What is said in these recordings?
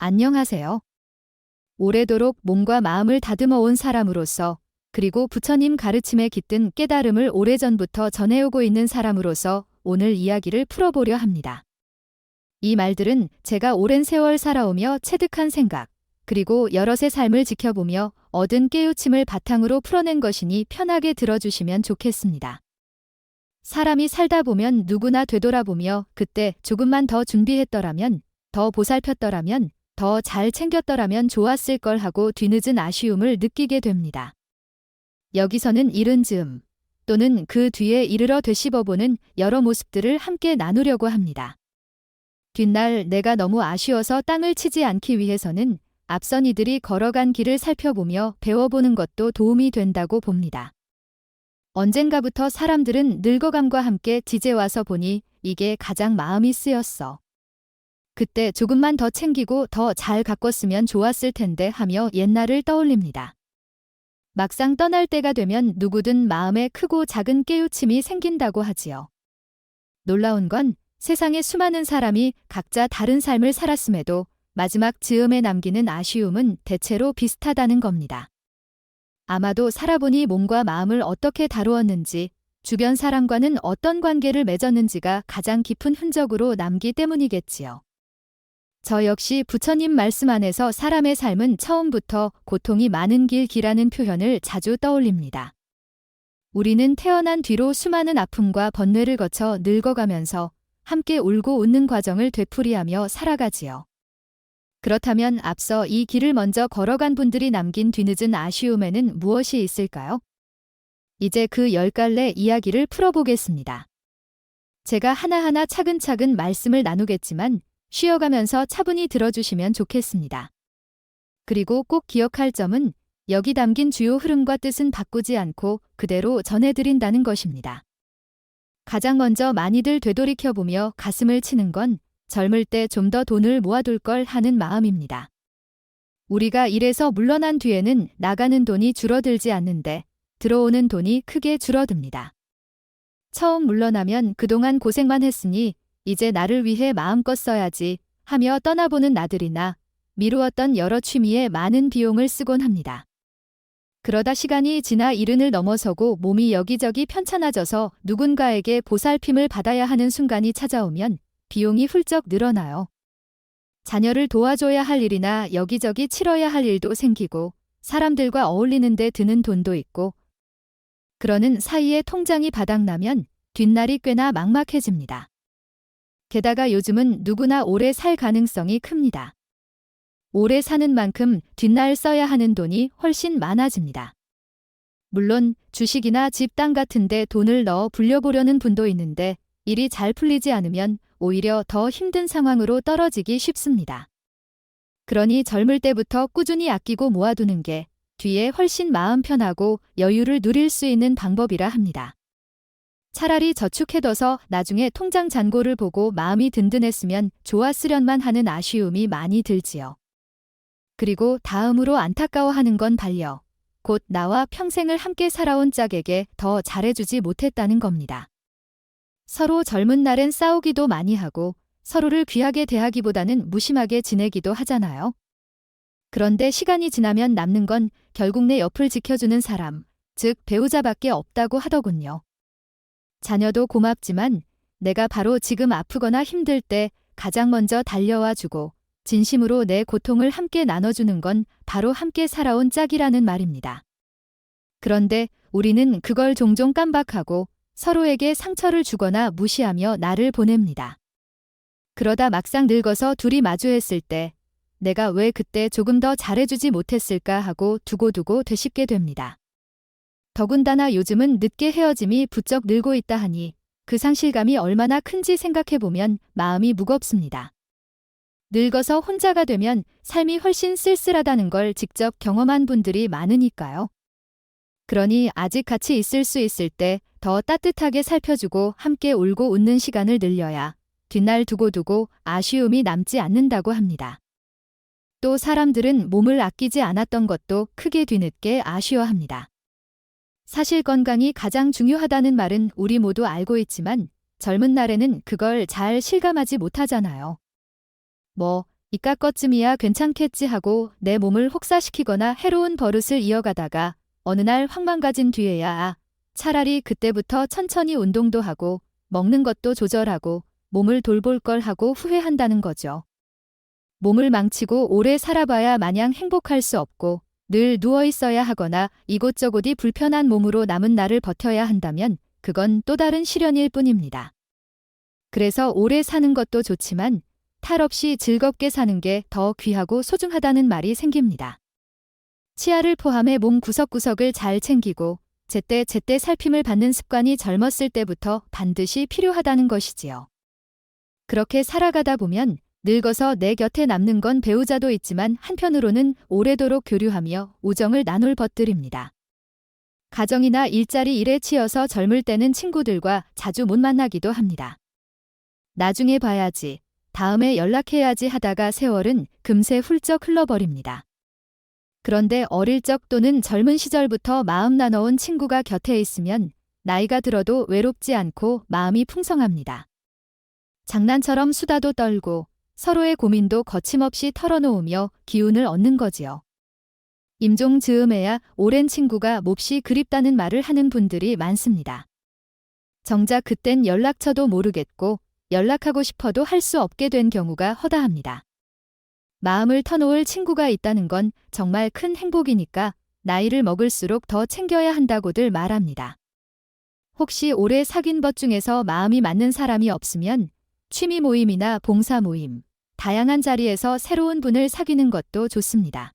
안녕하세요. 오래도록 몸과 마음을 다듬어온 사람으로서, 그리고 부처님 가르침에 깃든 깨달음을 오래전부터 전해오고 있는 사람으로서 오늘 이야기를 풀어보려 합니다. 이 말들은 제가 오랜 세월 살아오며 체득한 생각, 그리고 여럿의 삶을 지켜보며 얻은 깨우침을 바탕으로 풀어낸 것이니 편하게 들어주시면 좋겠습니다. 사람이 살다 보면 누구나 되돌아보며 그때 조금만 더 준비했더라면, 더 보살폈더라면, 더 잘 챙겼더라면 좋았을 걸 하고 뒤늦은 아쉬움을 느끼게 됩니다. 여기서는 이른 즈음 또는 그 뒤에 이르러 되씹어보는 여러 모습들을 함께 나누려고 합니다. 뒷날 내가 너무 아쉬워서 땅을 치지 않기 위해서는 앞선 이들이 걸어간 길을 살펴보며 배워보는 것도 도움이 된다고 봅니다. 언젠가부터 사람들은 늙어감과 함께 지제와서 보니 이게 가장 마음이 쓰였어. 그때 조금만 더 챙기고 더 잘 가꿨으면 좋았을 텐데 하며 옛날을 떠올립니다. 막상 떠날 때가 되면 누구든 마음에 크고 작은 깨우침이 생긴다고 하지요. 놀라운 건 세상에 수많은 사람이 각자 다른 삶을 살았음에도 마지막 즈음에 남기는 아쉬움은 대체로 비슷하다는 겁니다. 아마도 살아보니 몸과 마음을 어떻게 다루었는지, 주변 사람과는 어떤 관계를 맺었는지가 가장 깊은 흔적으로 남기 때문이겠지요. 저 역시 부처님 말씀 안에서 사람의 삶은 처음부터 고통이 많은 길이라는 표현을 자주 떠올립니다. 우리는 태어난 뒤로 수많은 아픔과 번뇌를 거쳐 늙어가면서 함께 울고 웃는 과정을 되풀이하며 살아가지요. 그렇다면 앞서 이 길을 먼저 걸어간 분들이 남긴 뒤늦은 아쉬움에는 무엇이 있을까요? 이제 그 10갈래 이야기를 풀어보겠습니다. 제가 하나하나 차근차근 말씀을 나누겠지만 쉬어가면서 차분히 들어주시면 좋겠습니다. 그리고 꼭 기억할 점은 여기 담긴 주요 흐름과 뜻은 바꾸지 않고 그대로 전해드린다는 것입니다. 가장 먼저 많이들 되돌이켜보며 가슴을 치는 건 젊을 때 좀 더 돈을 모아둘 걸 하는 마음입니다. 우리가 일에서 물러난 뒤에는 나가는 돈이 줄어들지 않는데 들어오는 돈이 크게 줄어듭니다. 처음 물러나면 그동안 고생만 했으니 이제 나를 위해 마음껏 써야지 하며 떠나보는 나들이나 미루었던 여러 취미에 많은 비용을 쓰곤 합니다. 그러다 시간이 지나 이른을 넘어서고 몸이 여기저기 편찮아져서 누군가에게 보살핌을 받아야 하는 순간이 찾아오면 비용이 훌쩍 늘어나요. 자녀를 도와줘야 할 일이나 여기저기 치러야 할 일도 생기고 사람들과 어울리는 데 드는 돈도 있고 그러는 사이에 통장이 바닥나면 뒷날이 꽤나 막막해집니다. 게다가 요즘은 누구나 오래 살 가능성이 큽니다. 오래 사는 만큼 뒷날 써야 하는 돈이 훨씬 많아집니다. 물론 주식이나 집, 땅 같은 데 돈을 넣어 불려보려는 분도 있는데 일이 잘 풀리지 않으면 오히려 더 힘든 상황으로 떨어지기 쉽습니다. 그러니 젊을 때부터 꾸준히 아끼고 모아두는 게 뒤에 훨씬 마음 편하고 여유를 누릴 수 있는 방법이라 합니다. 차라리 저축해둬서 나중에 통장 잔고를 보고 마음이 든든했으면 좋았으련만 하는 아쉬움이 많이 들지요. 그리고 다음으로 안타까워하는 건 반려, 곧 나와 평생을 함께 살아온 짝에게 더 잘해주지 못했다는 겁니다. 서로 젊은 날엔 싸우기도 많이 하고 서로를 귀하게 대하기보다는 무심하게 지내기도 하잖아요. 그런데 시간이 지나면 남는 건 결국 내 옆을 지켜주는 사람, 즉 배우자밖에 없다고 하더군요. 자녀도 고맙지만 내가 바로 지금 아프거나 힘들 때 가장 먼저 달려와 주고 진심으로 내 고통을 함께 나눠주는 건 바로 함께 살아온 짝이라는 말입니다. 그런데 우리는 그걸 종종 깜박하고 서로에게 상처를 주거나 무시하며 날을 보냅니다. 그러다 막상 늙어서 둘이 마주했을 때 내가 왜 그때 조금 더 잘해주지 못했을까 하고 두고두고 되씹게 됩니다. 더군다나 요즘은 늦게 헤어짐이 부쩍 늘고 있다 하니 그 상실감이 얼마나 큰지 생각해보면 마음이 무겁습니다. 늙어서 혼자가 되면 삶이 훨씬 쓸쓸하다는 걸 직접 경험한 분들이 많으니까요. 그러니 아직 같이 있을 수 있을 때 더 따뜻하게 살펴주고 함께 울고 웃는 시간을 늘려야 뒷날 두고두고 아쉬움이 남지 않는다고 합니다. 또 사람들은 몸을 아끼지 않았던 것도 크게 뒤늦게 아쉬워합니다. 사실 건강이 가장 중요하다는 말은 우리 모두 알고 있지만 젊은 날에는 그걸 잘 실감하지 못하잖아요. 이깟 것쯤이야 괜찮겠지 하고 내 몸을 혹사시키거나 해로운 버릇을 이어가다가 어느 날 확 망가진 뒤에야 차라리 그때부터 천천히 운동도 하고 먹는 것도 조절하고 몸을 돌볼 걸 하고 후회한다는 거죠. 몸을 망치고 오래 살아봐야 마냥 행복할 수 없고 늘 누워 있어야 하거나 이곳저곳이 불편한 몸으로 남은 날을 버텨야 한다면 그건 또 다른 시련일 뿐입니다. 그래서 오래 사는 것도 좋지만 탈 없이 즐겁게 사는 게 더 귀하고 소중하다는 말이 생깁니다. 치아를 포함해 몸 구석구석을 잘 챙기고 제때제때 살핌을 받는 습관이 젊었을 때부터 반드시 필요하다는 것이지요. 그렇게 살아가다 보면 늙어서 내 곁에 남는 건 배우자도 있지만 한편으로는 오래도록 교류하며 우정을 나눌 것들입니다. 가정이나 일자리 일에 치여서 젊을 때는 친구들과 자주 못 만나기도 합니다. 나중에 봐야지, 다음에 연락해야지 하다가 세월은 금세 훌쩍 흘러버립니다. 그런데 어릴 적 또는 젊은 시절부터 마음 나눠온 친구가 곁에 있으면 나이가 들어도 외롭지 않고 마음이 풍성합니다. 장난처럼 수다도 떨고 서로의 고민도 거침없이 털어놓으며 기운을 얻는 거지요. 임종 즈음에야 오랜 친구가 몹시 그립다는 말을 하는 분들이 많습니다. 정작 그땐 연락처도 모르겠고 연락하고 싶어도 할 수 없게 된 경우가 허다합니다. 마음을 터놓을 친구가 있다는 건 정말 큰 행복이니까 나이를 먹을수록 더 챙겨야 한다고들 말합니다. 혹시 오래 사귄 것 중에서 마음이 맞는 사람이 없으면 취미 모임이나 봉사 모임, 다양한 자리에서 새로운 분을 사귀는 것도 좋습니다.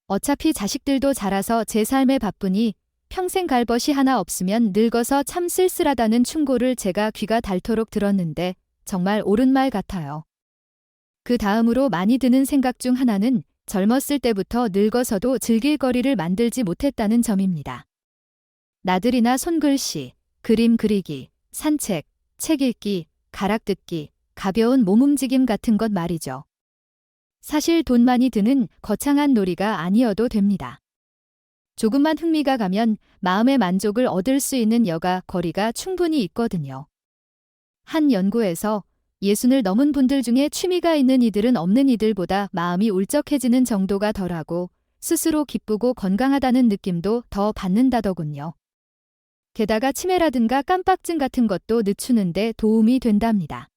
어차피 자식들도 자라서 제 삶에 바쁘니 평생 갈 것이 하나 없으면 늙어서 참 쓸쓸하다는 충고를 제가 귀가 닳도록 들었는데 정말 옳은 말 같아요. 그 다음으로 많이 드는 생각 중 하나는 젊었을 때부터 늙어서도 즐길 거리를 만들지 못했다는 점입니다. 나들이나 손글씨, 그림 그리기, 산책, 책 읽기, 가락 듣기, 가벼운 몸 움직임 같은 것 말이죠. 사실 돈 많이 드는 거창한 놀이가 아니어도 됩니다. 조금만 흥미가 가면 마음의 만족을 얻을 수 있는 여가 거리가 충분히 있거든요. 한 연구에서 60을 넘은 분들 중에 취미가 있는 이들은 없는 이들보다 마음이 울적해지는 정도가 덜하고 스스로 기쁘고 건강하다는 느낌도 더 받는다더군요. 게다가 치매라든가 깜빡증 같은 것도 늦추는데 도움이 된답니다.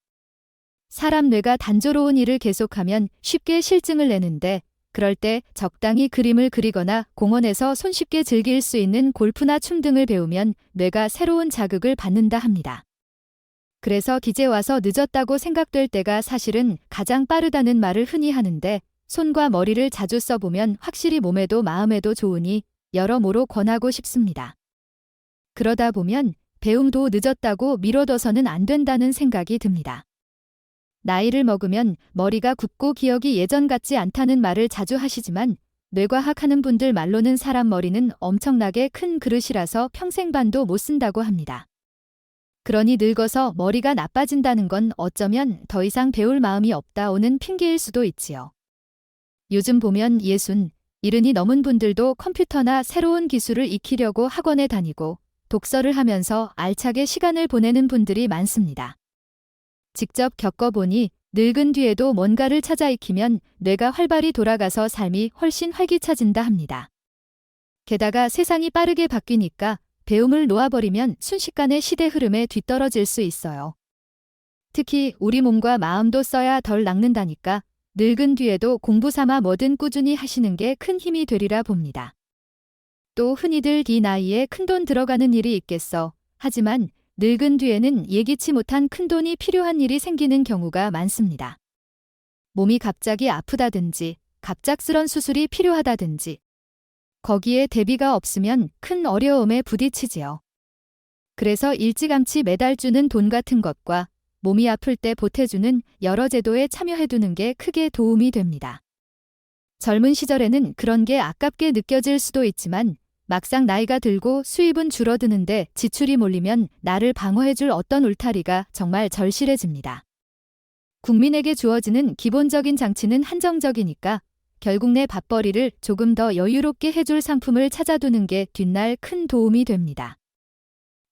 사람 뇌가 단조로운 일을 계속하면 쉽게 실증을 내는데 그럴 때 적당히 그림을 그리거나 공원에서 손쉽게 즐길 수 있는 골프나 춤 등을 배우면 뇌가 새로운 자극을 받는다 합니다. 그래서 기재 와서 늦었다고 생각될 때가 사실은 가장 빠르다는 말을 흔히 하는데 손과 머리를 자주 써보면 확실히 몸에도 마음에도 좋으니 여러모로 권하고 싶습니다. 그러다 보면 배움도 늦었다고 미뤄둬서는 안 된다는 생각이 듭니다. 나이를 먹으면 머리가 굳고 기억이 예전 같지 않다는 말을 자주 하시지만 뇌과학 하는 분들 말로는 사람 머리는 엄청나게 큰 그릇이라서 평생반도 못 쓴다고 합니다. 그러니 늙어서 머리가 나빠진다는 건 어쩌면 더 이상 배울 마음이 없다 오는 핑계일 수도 있지요. 요즘 보면 60, 70이 넘은 분들도 컴퓨터나 새로운 기술을 익히려고 학원에 다니고 독서를 하면서 알차게 시간을 보내는 분들이 많습니다. 직접 겪어보니 늙은 뒤에도 뭔가를 찾아 익히면 뇌가 활발히 돌아가서 삶이 훨씬 활기차진다 합니다. 게다가 세상이 빠르게 바뀌니까 배움을 놓아버리면 순식간에 시대 흐름에 뒤떨어질 수 있어요. 특히 우리 몸과 마음도 써야 덜 낚는다니까 늙은 뒤에도 공부 삼아 뭐든 꾸준히 하시는 게 큰 힘이 되리라 봅니다. 또 흔히들 이 나이에 큰돈 들어가는 일이 있겠어. 하지만 늙은 뒤에는 예기치 못한 큰돈이 필요한 일이 생기는 경우가 많습니다. 몸이 갑자기 아프다든지 갑작스런 수술이 필요하다든지 거기에 대비가 없으면 큰 어려움에 부딪히지요. 그래서 일찌감치 매달 주는 돈 같은 것과 몸이 아플 때 보태주는 여러 제도에 참여해두는 게 크게 도움이 됩니다. 젊은 시절에는 그런 게 아깝게 느껴질 수도 있지만 막상 나이가 들고 수입은 줄어드는데 지출이 몰리면 나를 방어해줄 어떤 울타리가 정말 절실해집니다. 국민에게 주어지는 기본적인 장치는 한정적이니까 결국 내 밥벌이를 조금 더 여유롭게 해줄 상품을 찾아두는 게 뒷날 큰 도움이 됩니다.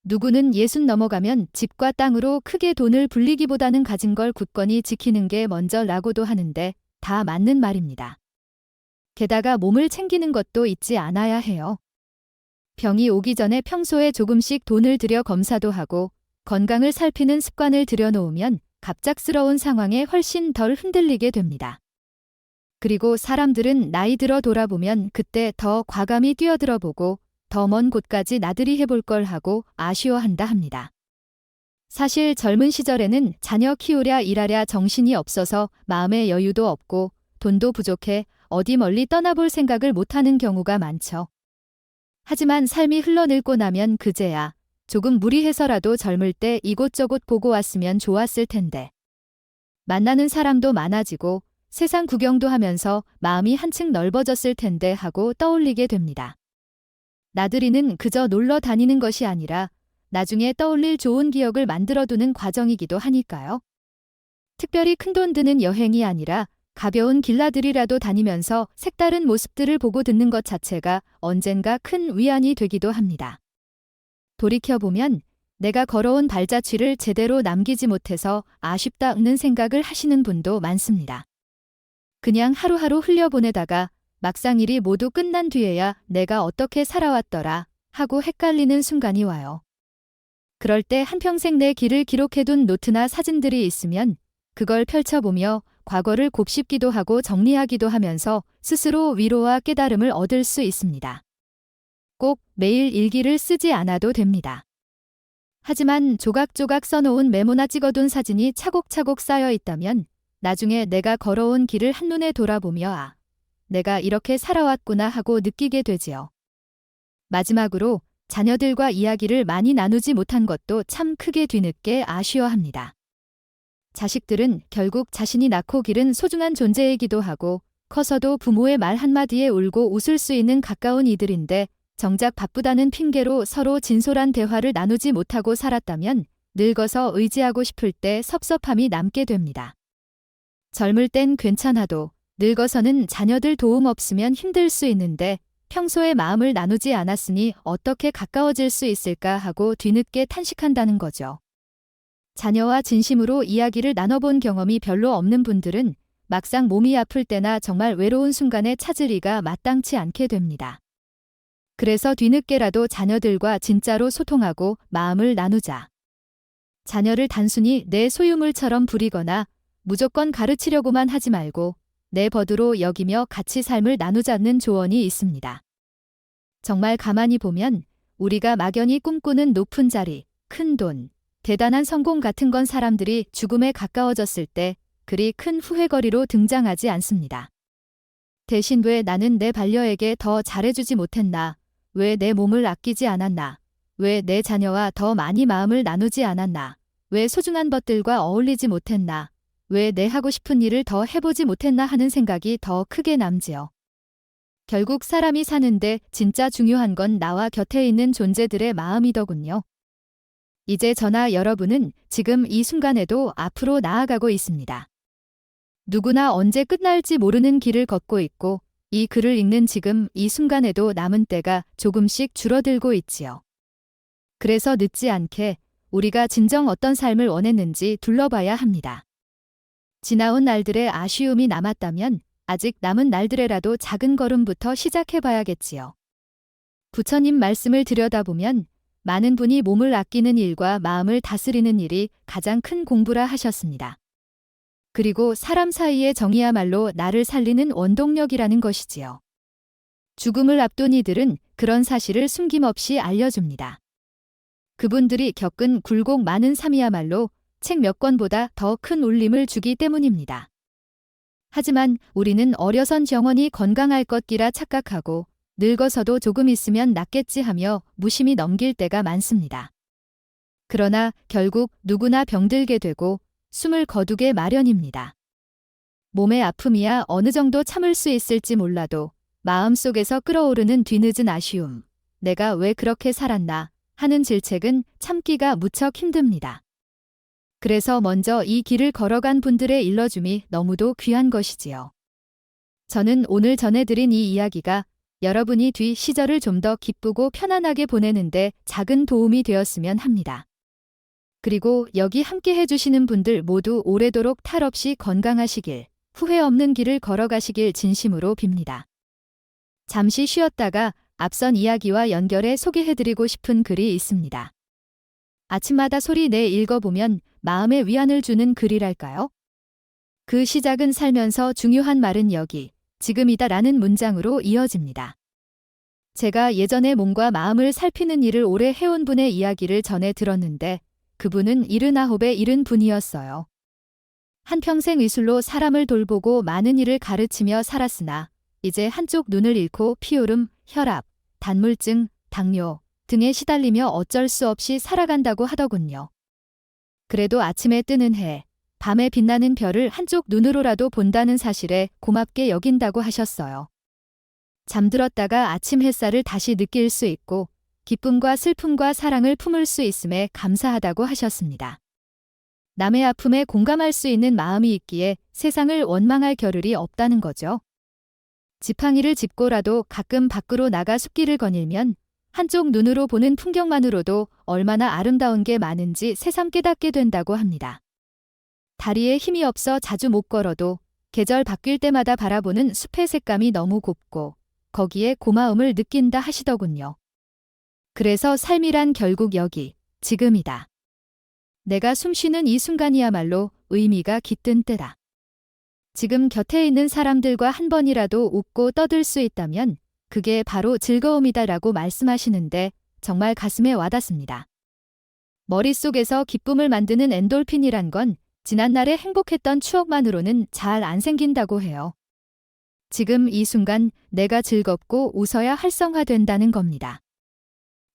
누구는 60 넘어가면 집과 땅으로 크게 돈을 불리기보다는 가진 걸 굳건히 지키는 게 먼저라고도 하는데 다 맞는 말입니다. 게다가 몸을 챙기는 것도 잊지 않아야 해요. 병이 오기 전에 평소에 조금씩 돈을 들여 검사도 하고 건강을 살피는 습관을 들여놓으면 갑작스러운 상황에 훨씬 덜 흔들리게 됩니다. 그리고 사람들은 나이 들어 돌아보면 그때 더 과감히 뛰어들어 보고 더 먼 곳까지 나들이 해볼 걸 하고 아쉬워한다 합니다. 사실 젊은 시절에는 자녀 키우랴 일하랴 정신이 없어서 마음의 여유도 없고 돈도 부족해 어디 멀리 떠나볼 생각을 못하는 경우가 많죠. 하지만 삶이 흘러늙고 나면 그제야 조금 무리해서라도 젊을 때 이곳저곳 보고 왔으면 좋았을 텐데. 만나는 사람도 많아지고 세상 구경도 하면서 마음이 한층 넓어졌을 텐데 하고 떠올리게 됩니다. 나들이는 그저 놀러 다니는 것이 아니라 나중에 떠올릴 좋은 기억을 만들어두는 과정이기도 하니까요. 특별히 큰돈 드는 여행이 아니라 가벼운 길나들이라도 다니면서 색다른 모습들을 보고 듣는 것 자체가 언젠가 큰 위안이 되기도 합니다. 돌이켜보면 내가 걸어온 발자취를 제대로 남기지 못해서 아쉽다는 생각을 하시는 분도 많습니다. 그냥 하루하루 흘려보내다가 막상 일이 모두 끝난 뒤에야 내가 어떻게 살아왔더라 하고 헷갈리는 순간이 와요. 그럴 때 한평생 내 길을 기록해둔 노트나 사진들이 있으면 그걸 펼쳐보며 과거를 곱씹기도 하고 정리하기도 하면서 스스로 위로와 깨달음을 얻을 수 있습니다. 꼭 매일 일기를 쓰지 않아도 됩니다. 하지만 조각조각 써놓은 메모나 찍어둔 사진이 차곡차곡 쌓여 있다면 나중에 내가 걸어온 길을 한눈에 돌아보며 아, 내가 이렇게 살아왔구나 하고 느끼게 되지요. 마지막으로 자녀들과 이야기를 많이 나누지 못한 것도 참 크게 뒤늦게 아쉬워합니다. 자식들은 결국 자신이 낳고 기른 소중한 존재이기도 하고 커서도 부모의 말 한마디에 울고 웃을 수 있는 가까운 이들인데 정작 바쁘다는 핑계로 서로 진솔한 대화를 나누지 못하고 살았다면 늙어서 의지하고 싶을 때 섭섭함이 남게 됩니다. 젊을 땐 괜찮아도 늙어서는 자녀들 도움 없으면 힘들 수 있는데 평소에 마음을 나누지 않았으니 어떻게 가까워질 수 있을까 하고 뒤늦게 탄식한다는 거죠. 자녀와 진심으로 이야기를 나눠본 경험이 별로 없는 분들은 막상 몸이 아플 때나 정말 외로운 순간에 찾으리가 마땅치 않게 됩니다. 그래서 뒤늦게라도 자녀들과 진짜로 소통하고 마음을 나누자. 자녀를 단순히 내 소유물처럼 부리거나 무조건 가르치려고만 하지 말고 내 버드로 여기며 같이 삶을 나누자는 조언이 있습니다. 정말 가만히 보면 우리가 막연히 꿈꾸는 높은 자리, 큰 돈, 대단한 성공 같은 건 사람들이 죽음에 가까워졌을 때 그리 큰 후회거리로 등장하지 않습니다. 대신 왜 나는 내 반려에게 더 잘해주지 못했나? 왜 내 몸을 아끼지 않았나? 왜 내 자녀와 더 많이 마음을 나누지 않았나? 왜 소중한 것들과 어울리지 못했나? 왜 내 하고 싶은 일을 더 해보지 못했나 하는 생각이 더 크게 남지요. 결국 사람이 사는데 진짜 중요한 건 나와 곁에 있는 존재들의 마음이더군요. 이제 저나 여러분은 지금 이 순간에도 앞으로 나아가고 있습니다. 누구나 언제 끝날지 모르는 길을 걷고 있고 이 글을 읽는 지금 이 순간에도 남은 때가 조금씩 줄어들고 있지요. 그래서 늦지 않게 우리가 진정 어떤 삶을 원했는지 둘러봐야 합니다. 지나온 날들의 아쉬움이 남았다면 아직 남은 날들에라도 작은 걸음부터 시작해봐야겠지요. 부처님 말씀을 들여다보면 많은 분이 몸을 아끼는 일과 마음을 다스리는 일이 가장 큰 공부라 하셨습니다. 그리고 사람 사이의 정이야말로 나를 살리는 원동력이라는 것이지요. 죽음을 앞둔 이들은 그런 사실을 숨김없이 알려줍니다. 그분들이 겪은 굴곡 많은 삶이야말로 책 몇 권보다 더 큰 울림을 주기 때문입니다. 하지만 우리는 어려선 영원히 건강할 것기라 착각하고 늙어서도 조금 있으면 낫겠지 하며 무심히 넘길 때가 많습니다. 그러나 결국 누구나 병들게 되고 숨을 거두게 마련입니다. 몸의 아픔이야 어느 정도 참을 수 있을지 몰라도 마음속에서 끓어오르는 뒤늦은 아쉬움, 내가 왜 그렇게 살았나 하는 질책은 참기가 무척 힘듭니다. 그래서 먼저 이 길을 걸어간 분들의 일러줌이 너무도 귀한 것이지요. 저는 오늘 전해드린 이 이야기가 여러분이 뒤 시절을 좀 더 기쁘고 편안하게 보내는데 작은 도움이 되었으면 합니다. 그리고 여기 함께 해주시는 분들 모두 오래도록 탈 없이 건강하시길 후회 없는 길을 걸어가시길 진심으로 빕니다. 잠시 쉬었다가 앞선 이야기와 연결해 소개해드리고 싶은 글이 있습니다. 아침마다 소리 내 읽어보면 마음에 위안을 주는 글이랄까요? 그 시작은 살면서 중요한 말은 여기, 지금이다 라는 문장으로 이어집니다. 제가 예전에 몸과 마음을 살피는 일을 오래 해온 분의 이야기를 전해 들었는데 그분은 79에 이른 분이었어요. 한평생 의술로 사람을 돌보고 많은 일을 가르치며 살았으나 이제 한쪽 눈을 잃고 피오름, 혈압, 단물증, 당뇨 등에 시달리며 어쩔 수 없이 살아간다고 하더군요. 그래도 아침에 뜨는 해, 밤에 빛나는 별을 한쪽 눈으로라도 본다는 사실에 고맙게 여긴다고 하셨어요. 잠들었다가 아침 햇살을 다시 느낄 수 있고 기쁨과 슬픔과 사랑을 품을 수 있음에 감사하다고 하셨습니다. 남의 아픔에 공감할 수 있는 마음이 있기에 세상을 원망할 겨를이 없다는 거죠. 지팡이를 짚고라도 가끔 밖으로 나가 숲길을 거닐면 한쪽 눈으로 보는 풍경만으로도 얼마나 아름다운 게 많은지 새삼 깨닫게 된다고 합니다. 다리에 힘이 없어 자주 못 걸어도 계절 바뀔 때마다 바라보는 숲의 색감이 너무 곱고 거기에 고마움을 느낀다 하시더군요. 그래서 삶이란 결국 여기, 지금이다. 내가 숨쉬는 이 순간이야말로 의미가 깃든 때다. 지금 곁에 있는 사람들과 한 번이라도 웃고 떠들 수 있다면 그게 바로 즐거움이다라고 말씀하시는데 정말 가슴에 와닿습니다. 머릿속에서 기쁨을 만드는 엔돌핀이란 건 지난날의 행복했던 추억만으로는 잘 안 생긴다고 해요. 지금 이 순간 내가 즐겁고 웃어야 활성화된다는 겁니다.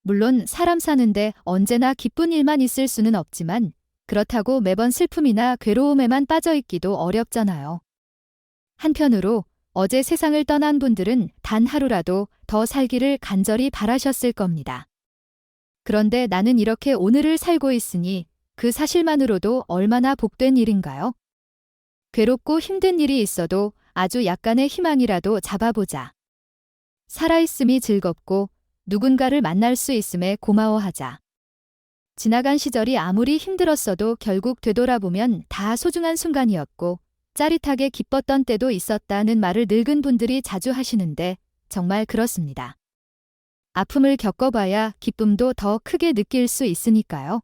물론 사람 사는데 언제나 기쁜 일만 있을 수는 없지만 그렇다고 매번 슬픔이나 괴로움에만 빠져있기도 어렵잖아요. 한편으로 어제 세상을 떠난 분들은 단 하루라도 더 살기를 간절히 바라셨을 겁니다. 그런데 나는 이렇게 오늘을 살고 있으니 그 사실만으로도 얼마나 복된 일인가요? 괴롭고 힘든 일이 있어도 아주 약간의 희망이라도 잡아보자. 살아있음이 즐겁고 누군가를 만날 수 있음에 고마워하자. 지나간 시절이 아무리 힘들었어도 결국 되돌아보면 다 소중한 순간이었고 짜릿하게 기뻤던 때도 있었다는 말을 늙은 분들이 자주 하시는데 정말 그렇습니다. 아픔을 겪어봐야 기쁨도 더 크게 느낄 수 있으니까요.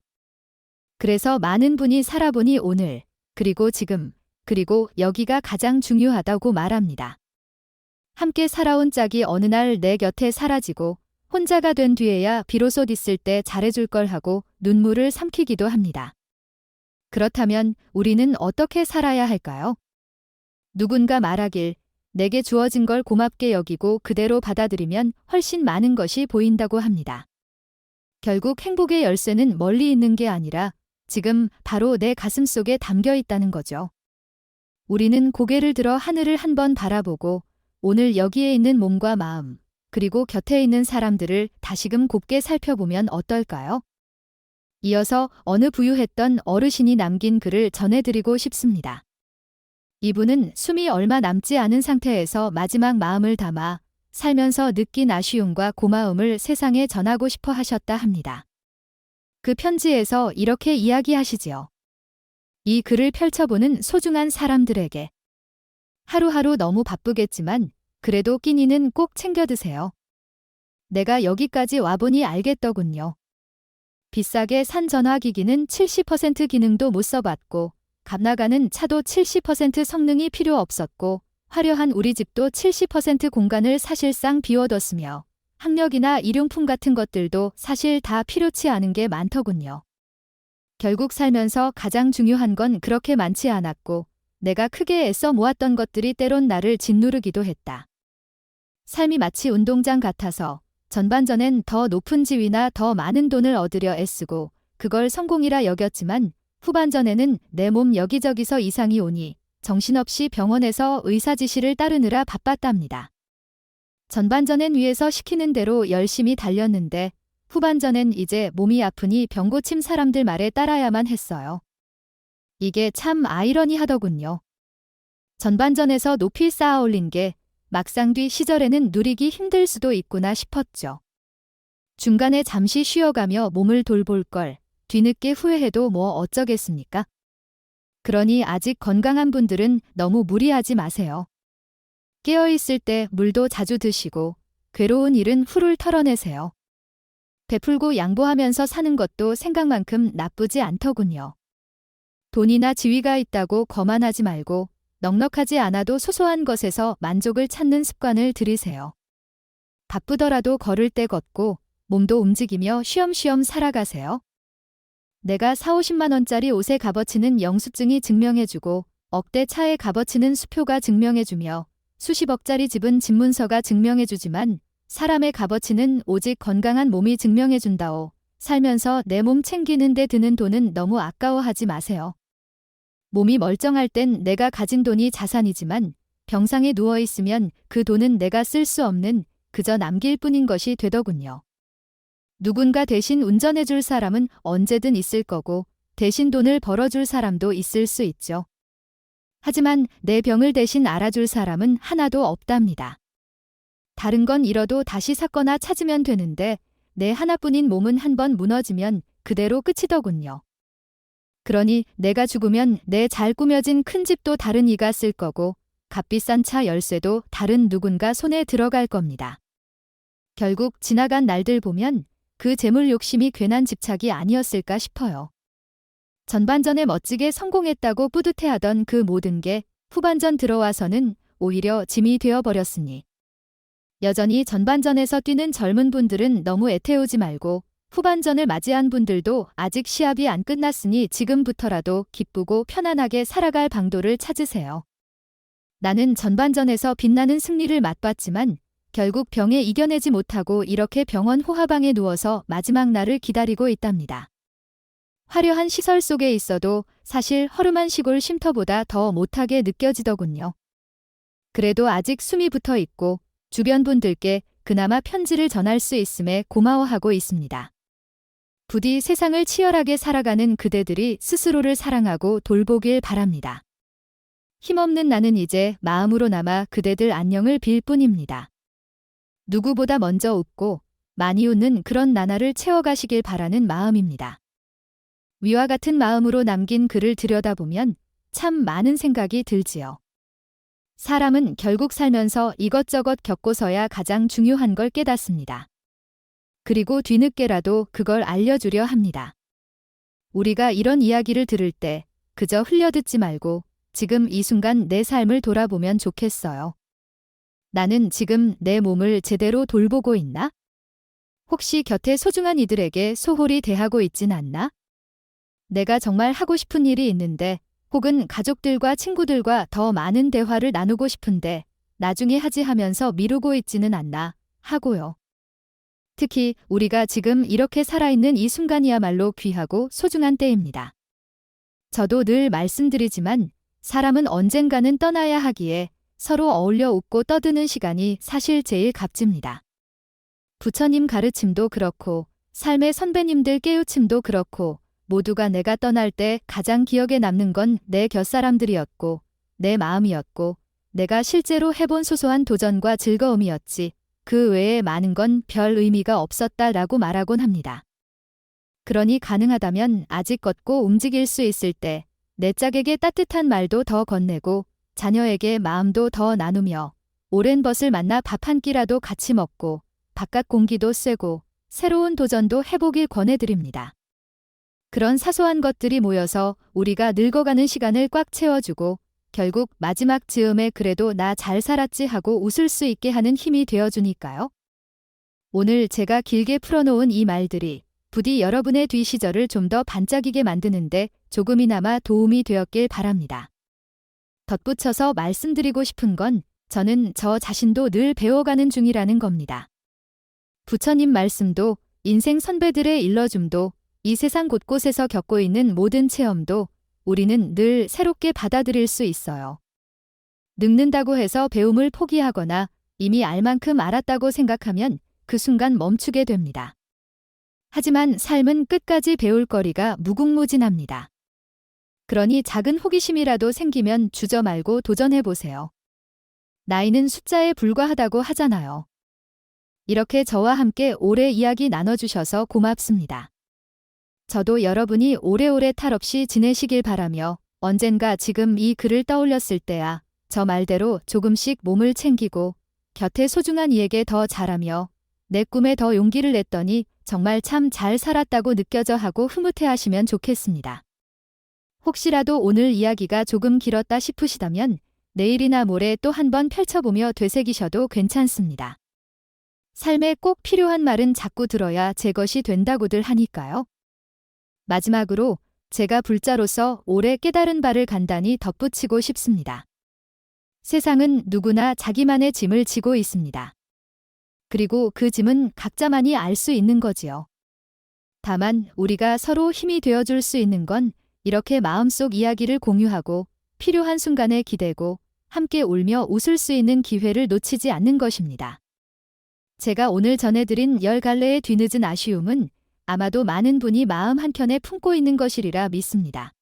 그래서 많은 분이 살아보니 오늘, 그리고 지금, 그리고 여기가 가장 중요하다고 말합니다. 함께 살아온 짝이 어느 날 내 곁에 사라지고 혼자가 된 뒤에야 비로소 있을 때 잘해줄 걸 하고 눈물을 삼키기도 합니다. 그렇다면 우리는 어떻게 살아야 할까요? 누군가 말하길 내게 주어진 걸 고맙게 여기고 그대로 받아들이면 훨씬 많은 것이 보인다고 합니다. 결국 행복의 열쇠는 멀리 있는 게 아니라 지금 바로 내 가슴 속에 담겨 있다는 거죠. 우리는 고개를 들어 하늘을 한번 바라보고 오늘 여기에 있는 몸과 마음, 그리고 곁에 있는 사람들을 다시금 곱게 살펴보면 어떨까요? 이어서 어느 부유했던 어르신이 남긴 글을 전해드리고 싶습니다. 이분은 숨이 얼마 남지 않은 상태에서 마지막 마음을 담아 살면서 느낀 아쉬움과 고마움을 세상에 전하고 싶어 하셨다 합니다. 그 편지에서 이렇게 이야기하시지요. 이 글을 펼쳐보는 소중한 사람들에게 하루하루 너무 바쁘겠지만 그래도 끼니는 꼭 챙겨 드세요. 내가 여기까지 와보니 알겠더군요. 비싸게 산 전화기기는 70% 기능도 못 써봤고 값나가는 차도 70% 성능이 필요 없었고 화려한 우리 집도 70% 공간을 사실상 비워뒀으며 학력이나 일용품 같은 것들도 사실 다 필요치 않은 게 많더군요. 결국 살면서 가장 중요한 건 그렇게 많지 않았고 내가 크게 애써 모았던 것들이 때론 나를 짓누르기도 했다. 삶이 마치 운동장 같아서 전반전엔 더 높은 지위나 더 많은 돈을 얻으려 애쓰고 그걸 성공이라 여겼지만 후반전에는 내 몸 여기저기서 이상이 오니 정신없이 병원에서 의사 지시를 따르느라 바빴답니다. 전반전엔 위에서 시키는 대로 열심히 달렸는데 후반전엔 이제 몸이 아프니 병고침 사람들 말에 따라야만 했어요. 이게 참 아이러니하더군요. 전반전에서 높이 쌓아 올린 게 막상 뒤 시절에는 누리기 힘들 수도 있구나 싶었죠. 중간에 잠시 쉬어가며 몸을 돌볼 걸 뒤늦게 후회해도 뭐 어쩌겠습니까? 그러니 아직 건강한 분들은 너무 무리하지 마세요. 깨어있을 때 물도 자주 드시고 괴로운 일은 훌훌 털어내세요. 베풀고 양보하면서 사는 것도 생각만큼 나쁘지 않더군요. 돈이나 지위가 있다고 거만하지 말고 넉넉하지 않아도 소소한 것에서 만족을 찾는 습관을 들이세요. 바쁘더라도 걸을 때 걷고 몸도 움직이며 쉬엄쉬엄 살아가세요. 내가 4, 50만 원짜리 옷의 값어치는 영수증이 증명해주고 억대 차의 값어치는 수표가 증명해주며 수십억짜리 집은 집문서가 증명해주지만 사람의 값어치는 오직 건강한 몸이 증명해준다오. 살면서 내 몸 챙기는 데 드는 돈은 너무 아까워하지 마세요. 몸이 멀쩡할 땐 내가 가진 돈이 자산이지만 병상에 누워있으면 그 돈은 내가 쓸 수 없는 그저 남길 뿐인 것이 되더군요. 누군가 대신 운전해줄 사람은 언제든 있을 거고 대신 돈을 벌어줄 사람도 있을 수 있죠. 하지만 내 병을 대신 알아줄 사람은 하나도 없답니다. 다른 건 잃어도 다시 샀거나 찾으면 되는데 내 하나뿐인 몸은 한번 무너지면 그대로 끝이더군요. 그러니 내가 죽으면 내 잘 꾸며진 큰 집도 다른 이가 쓸 거고 값비싼 차 열쇠도 다른 누군가 손에 들어갈 겁니다. 결국 지나간 날들 보면 그 재물 욕심이 괜한 집착이 아니었을까 싶어요. 전반전에 멋지게 성공했다고 뿌듯해하던 그 모든 게 후반전 들어와서는 오히려 짐이 되어버렸으니 여전히 전반전에서 뛰는 젊은 분들은 너무 애태우지 말고 후반전을 맞이한 분들도 아직 시합이 안 끝났으니 지금부터라도 기쁘고 편안하게 살아갈 방도를 찾으세요. 나는 전반전에서 빛나는 승리를 맛봤지만 결국 병에 이겨내지 못하고 이렇게 병원 호화방에 누워서 마지막 날을 기다리고 있답니다. 화려한 시설 속에 있어도 사실 허름한 시골 쉼터보다 더 못하게 느껴지더군요. 그래도 아직 숨이 붙어 있고 주변 분들께 그나마 편지를 전할 수 있음에 고마워하고 있습니다. 부디 세상을 치열하게 살아가는 그대들이 스스로를 사랑하고 돌보길 바랍니다. 힘없는 나는 이제 마음으로나마 그대들 안녕을 빌 뿐입니다. 누구보다 먼저 웃고 많이 웃는 그런 나날을 채워가시길 바라는 마음입니다. 위와 같은 마음으로 남긴 글을 들여다보면 참 많은 생각이 들지요. 사람은 결국 살면서 이것저것 겪고서야 가장 중요한 걸 깨닫습니다. 그리고 뒤늦게라도 그걸 알려주려 합니다. 우리가 이런 이야기를 들을 때 그저 흘려듣지 말고 지금 이 순간 내 삶을 돌아보면 좋겠어요. 나는 지금 내 몸을 제대로 돌보고 있나? 혹시 곁에 소중한 이들에게 소홀히 대하고 있진 않나? 내가 정말 하고 싶은 일이 있는데 혹은 가족들과 친구들과 더 많은 대화를 나누고 싶은데 나중에 하지 하면서 미루고 있지는 않나 하고요. 특히 우리가 지금 이렇게 살아있는 이 순간이야말로 귀하고 소중한 때입니다. 저도 늘 말씀드리지만 사람은 언젠가는 떠나야 하기에 서로 어울려 웃고 떠드는 시간이 사실 제일 값집니다. 부처님 가르침도 그렇고 삶의 선배님들 깨우침도 그렇고 모두가 내가 떠날 때 가장 기억에 남는 건 내 곁사람들이었고 내 마음이었고 내가 실제로 해본 소소한 도전과 즐거움이었지 그 외에 많은 건 별 의미가 없었다라고 말하곤 합니다. 그러니 가능하다면 아직 걷고 움직일 수 있을 때 내 짝에게 따뜻한 말도 더 건네고 자녀에게 마음도 더 나누며 오랜 벗을 만나 밥 한 끼라도 같이 먹고 바깥 공기도 쐬고 새로운 도전도 해보길 권해드립니다. 그런 사소한 것들이 모여서 우리가 늙어가는 시간을 꽉 채워주고 결국 마지막 즈음에 그래도 나 잘 살았지 하고 웃을 수 있게 하는 힘이 되어주니까요. 오늘 제가 길게 풀어놓은 이 말들이 부디 여러분의 뒤 시절을 좀 더 반짝이게 만드는데 조금이나마 도움이 되었길 바랍니다. 덧붙여서 말씀드리고 싶은 건 저는 저 자신도 늘 배워가는 중이라는 겁니다. 부처님 말씀도 인생 선배들의 일러줌도 이 세상 곳곳에서 겪고 있는 모든 체험도 우리는 늘 새롭게 받아들일 수 있어요. 늙는다고 해서 배움을 포기하거나 이미 알 만큼 알았다고 생각하면 그 순간 멈추게 됩니다. 하지만 삶은 끝까지 배울 거리가 무궁무진합니다. 그러니 작은 호기심이라도 생기면 주저 말고 도전해보세요. 나이는 숫자에 불과하다고 하잖아요. 이렇게 저와 함께 오래 이야기 나눠주셔서 고맙습니다. 저도 여러분이 오래오래 탈 없이 지내시길 바라며 언젠가 지금 이 글을 떠올렸을 때야 저 말대로 조금씩 몸을 챙기고 곁에 소중한 이에게 더 잘하며 내 꿈에 더 용기를 냈더니 정말 참 잘 살았다고 느껴져 하고 흐뭇해하시면 좋겠습니다. 혹시라도 오늘 이야기가 조금 길었다 싶으시다면 내일이나 모레 또 한번 펼쳐보며 되새기셔도 괜찮습니다. 삶에 꼭 필요한 말은 자꾸 들어야 제 것이 된다고들 하니까요. 마지막으로 제가 불자로서 오래 깨달은 바를 간단히 덧붙이고 싶습니다. 세상은 누구나 자기만의 짐을 지고 있습니다. 그리고 그 짐은 각자만이 알 수 있는 거지요. 다만 우리가 서로 힘이 되어줄 수 있는 건 이렇게 마음속 이야기를 공유하고 필요한 순간에 기대고 함께 울며 웃을 수 있는 기회를 놓치지 않는 것입니다. 제가 오늘 전해드린 10갈래의 뒤늦은 아쉬움은 아마도 많은 분이 마음 한켠에 품고 있는 것이리라 믿습니다.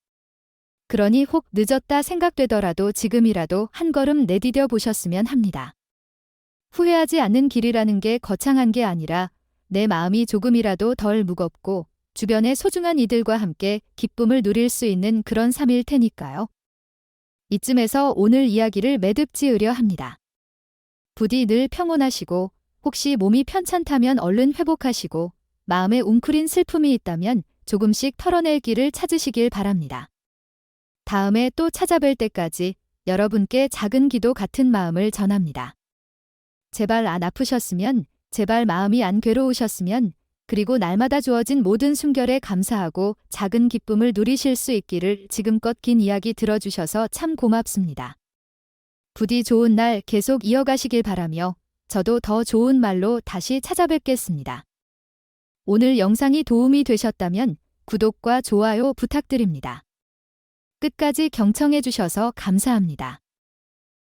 그러니 혹 늦었다 생각되더라도 지금이라도 한 걸음 내디뎌 보셨으면 합니다. 후회하지 않는 길이라는 게 거창한 게 아니라 내 마음이 조금이라도 덜 무겁고 주변의 소중한 이들과 함께 기쁨을 누릴 수 있는 그런 삶일 테니까요. 이쯤에서 오늘 이야기를 매듭 지으려 합니다. 부디 늘 평온하시고 혹시 몸이 편찮다면 얼른 회복하시고 마음에 웅크린 슬픔이 있다면 조금씩 털어낼 길을 찾으시길 바랍니다. 다음에 또 찾아뵐 때까지 여러분께 작은 기도 같은 마음을 전합니다. 제발 안 아프셨으면, 제발 마음이 안 괴로우셨으면, 그리고 날마다 주어진 모든 순결에 감사하고 작은 기쁨을 누리실 수 있기를 지금껏 긴 이야기 들어주셔서 참 고맙습니다. 부디 좋은 날 계속 이어가시길 바라며 저도 더 좋은 말로 다시 찾아뵙겠습니다. 오늘 영상이 도움이 되셨다면 구독과 좋아요 부탁드립니다. 끝까지 경청해 주셔서 감사합니다.